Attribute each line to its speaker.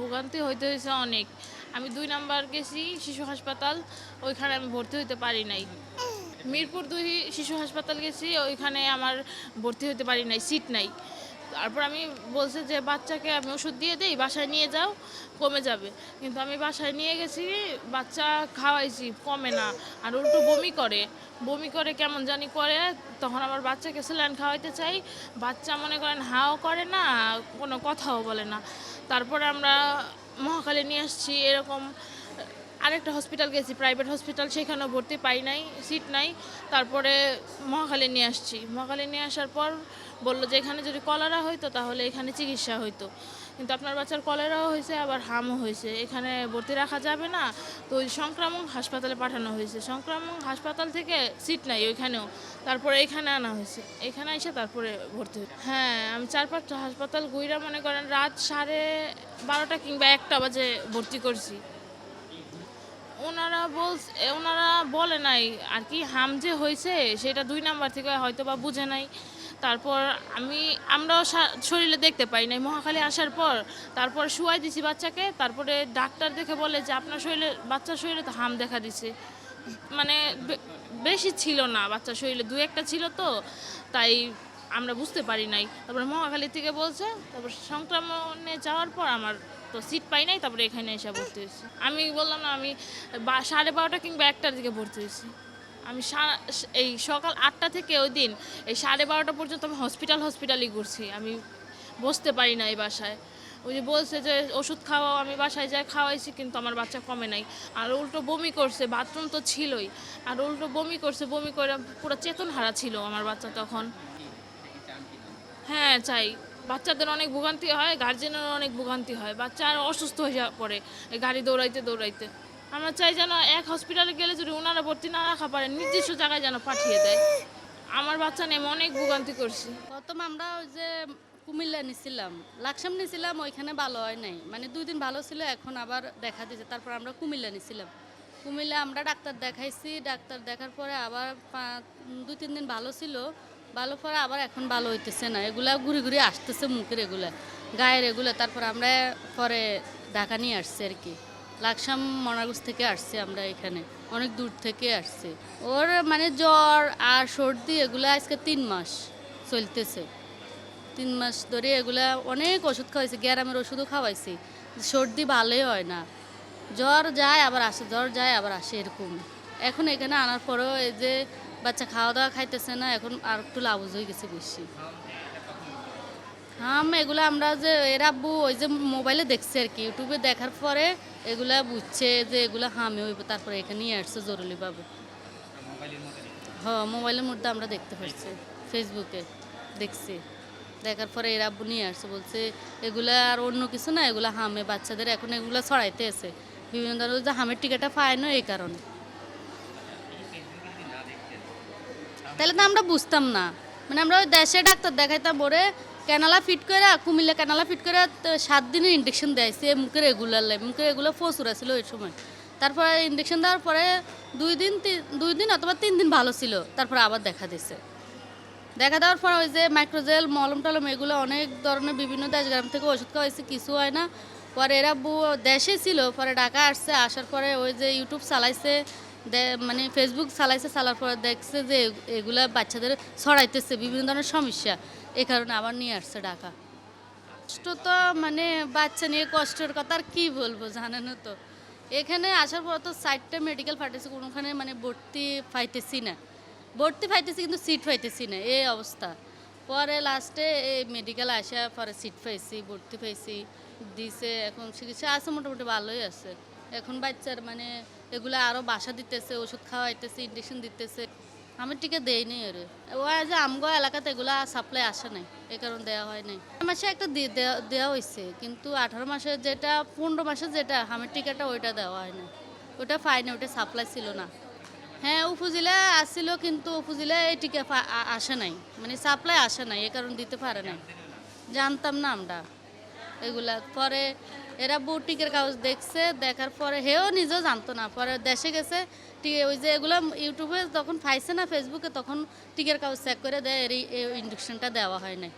Speaker 1: ভোগান্তি হইতে হয়েছে অনেক। আমি ২ নাম্বার গেছি শিশু হাসপাতাল, ওইখানে আমি ভর্তি হইতে পারি নাই। মিরপুর ২ শিশু হাসপাতাল গেছি, ওইখানে আমার ভর্তি হতে পারি নাই, সিট নাই। তারপর আমি বলছে যে বাচ্চাকে আমি ওষুধ দিয়ে দেই, বাসায় নিয়ে যাও, কমে যাবে। কিন্তু আমি বাসায় নিয়ে গেছি, বাচ্চা খাওয়াইছি, কমে না, আর উল্টো বমি করে। বমি করে কেমন জানি করে। তখন আমার বাচ্চাকে স্যালাইন খাওয়াইতে চাই, বাচ্চা মনে করেন হাও করে না, কোনো কথাও বলে না। তারপরে আমরা মহাখালী নিয়ে আসছি, এরকম আরেকটা হসপিটাল গেছি, প্রাইভেট হসপিটাল, সেখানেও ভর্তি পাই নাই, সিট নাই। তারপরে মহাখালী নিয়ে আসছি, মহাখালী নিয়ে আসার পর বললো যে এখানে যদি কলেরা হইতো তাহলে এখানে চিকিৎসা হইতো, কিন্তু আপনার বাচ্চার কলেরাও হয়েছে, আবার হামও হয়েছে, এখানে ভর্তি রাখা যাবে না। তো ওই সংক্রামক হাসপাতালে পাঠানো হয়েছে, সংক্রামক হাসপাতাল থেকে সিট নাই ওইখানেও। তারপরে এখানে আনা হয়েছে, এখানে এসে তারপরে ভর্তি হয়েছে। হ্যাঁ, আমি ৪-৫টা হাসপাতাল ঘুইরা মনে করেন রাত 12:30 কিংবা 1টা বাজে ভর্তি করছি। ওনারা বলে নাই আর কি, হাম যে হয়েছে সেটা ২ নাম্বার থেকে হয়তো বা বুঝে নাই। তারপর আমরাও শরীরে দেখতে পাই নাই মহাখালী আসার পর। তারপর শুয়াই দিছি বাচ্চাকে, তারপরে ডাক্তার দেখে বলে যে আপনার বাচ্চার শরীরে তো হাম দেখা দিছে। মানে বেশি ছিল না বাচ্চার শরীরে, ২-১টা ছিল, তো তাই আমরা বুঝতে পারি নাই। তারপরে মহাখালী থেকে বলছে, তারপর সংক্রমণে যাওয়ার পর আমার তো সিট পাই নাই, তারপরে এখানে এসে ভর্তি হয়েছি। আমি বললাম না, আমি 12:30 কিংবা 1টার দিকে ভর্তি হয়েছি। আমি এই সকাল 8টা থেকে ওই দিন এই 12:30 পর্যন্ত আমি হসপিটালই ঘুরছি। আমি বসতে পারি না এই বাসায়। ওই যে বলছে যে ওষুধ খাওয়াও, আমি বাসায় যাই খাওয়াইছি, কিন্তু আমার বাচ্চা কমে নাই। আর উল্টো বমি করছে, বাথরুম তো ছিলই, আর উল্টো বমি করছে, বমি করে পুরো চেতন হারা ছিল আমার বাচ্চা তখন। হ্যাঁ, চাই। বাচ্চাদের অনেক ভোগান্তি হয়, গার্জেনেরও অনেক ভোগান্তি হয়, বাচ্চা আর অসুস্থ হয়ে পড়ে এই গাড়ি দৌড়াইতে দৌড়াইতে। আমরা চাই যেন এক হসপিটালে গেলে যদি ওনারা ভর্তি না রাখা পারে, নির্দিষ্ট জায়গায় যেন পাঠিয়ে দেয়। আমার বাচ্চা নিয়ে আমি অনেক ভোগান্তি করছি।
Speaker 2: প্রথম আমরা ওই যে কুমিল্লা নিছিলাম, লাকসাম নিছিলাম, ওইখানে ভালো হয় নাই, মানে 2 দিন ভালো ছিল, এখন আবার দেখা দিয়েছে। তারপর আমরা কুমিল্লা নিছিলাম, কুমিল্লা আমরা ডাক্তার দেখাইছি, ডাক্তার দেখার পরে আবার 2-3 দিন ভালো ছিল, ভালো পরে আবার এখন ভালো হইতেছে না, এগুলা ঘুরে ঘুরে আসতেছে মুখের, এগুলা গায়ের এগুলা। তারপর আমরা পরে ঢাকা নিয়ে আসছি আর কি, লাকসাম মনারগঞ্জ থেকে আসছি আমরা, এখানে অনেক দূর থেকে আসছি। ওর মানে জ্বর আর সর্দি এগুলা আজকে 3 মাস চলতেছে, 3 মাস ধরে এগুলা অনেক ওষুধ খাওয়াইছি, গ্যারামের ওষুধও খাওয়াইছি, সর্দি ভালোই হয় না, জ্বর যায় আবার আসে, জ্বর যায় আবার আসে, এরকম। এখন এখানে আনার পরেও এই যে বাচ্চা খাওয়া দাওয়া খাইতেছে না, এখন আর একটু লাউজ হয়ে গেছে বেশি। হাম এগুলো আমরা যে এর আব্বু ওই যে মোবাইলে দেখছে আর কি, ইউটিউবে দেখার পরে এগুলা বুঝছে যে এগুলা হামে হইব, তারপরে এখানে নিয়ে আসছে জরুরিভাবে। হ্যাঁ, মোবাইলের মধ্যে আমরা দেখতে পাচ্ছি, ফেসবুকে দেখছি, দেখার পরে এর আব্বু নিয়ে আসছে, বলছে এগুলা আর অন্য কিছু না, এগুলা হামে, বাচ্চাদের এখন এগুলা ছড়াইতে আছে বিভিন্ন ধরনের, যে হামের টিকাটা পায় না এই কারণে। তাহলে তো আমরা বুঝতাম না, মানে আমরা ওই দেশে ডাক্তার দেখাইতাম, ওরে ক্যানালা ফিট করে, কুমিল্লা ক্যানালা ফিট করে 7 দিনের ইঞ্জেকশন দেয়ছে মুখে রেগুলার, মুখে রেগুলার প্রচুর ছিল ওই সময়। তারপরে ইঞ্জেকশন দেওয়ার পরে 2 দিন অথবা 3 দিন ভালো ছিল, তারপরে আবার দেখা দিছে। দেখা দেওয়ার পর ওই যে মাইক্রোজেল, মলম টলম, এগুলো অনেক ধরনের বিভিন্ন দেশ গ্রাম থেকে ওষুধ খাওয়াইছে, কিছু হয় না। পরে এরা দেশে ছিল, পরে ঢাকা আসছে, আসার পরে ওই যে ইউটিউব চালাইছে, মানে ফেসবুক চালাইছে, চালার পরে দেখছে যে এগুলা বাচ্চাদের ছড়াইতেছে বিভিন্ন ধরনের সমস্যা, এই কারণে আবার নিয়ে আসছে ঢাকা। কষ্ট তো মানে বাচ্চা নিয়ে কষ্টের কথা আর কী বলবো, জানেন তো। এখানে আসার পর তো 4টা মেডিকেল পাইতেছি, কোনোখানে মানে ভর্তি পাইতেছি না, ভর্তি পাইতেছি কিন্তু সিট পাইতেছি না, এই অবস্থা। পরে লাস্টে এই মেডিকেল আসা পরে সিট পাইছি, ভর্তি পাইছি, দিছে, এখন চিকিৎসা আছে, মোটামুটি ভালোই আছে। এখন বাচ্চার মানে এগুলো আরও বাসা দিতেছে, ওষুধ খাওয়াইতেছে, ইঞ্জেকশন দিতেছে। আমি টিকা দেই নাই, ওরে ওই যে আমগো এলাকাতে এগুলা সাপ্লাই আসে নাই, এই কারণে দেওয়া হয় নাই। মাসে একটা দেওয়া হয়েছে, কিন্তু 18 মাসে যেটা, 15 মাসে যেটা হামের টিকাটা, ওইটা দেওয়া হয় না, ওটা পাই না, ওটা সাপ্লাই ছিল না। হ্যাঁ, উপজেলা আসছিল, কিন্তু উপজেলা এই টিকা আসে নাই, মানে সাপ্লাই আসে নাই, এই কারণে দিতে পারে নাই, জানতাম না আমরা এগুলা। পরে এরা বউ টিকের কাগজ দেখছে, দেখার পরে হেও নিজেও জানতো না, পরে দেশে গেছে, ওই যে এগুলো ইউটিউবে তখন পাইছে না, ফেসবুকে, তখন টিকের কাগজ চেক করে দেয়, এই ইঞ্জেকশনটা দেওয়া হয় নাই।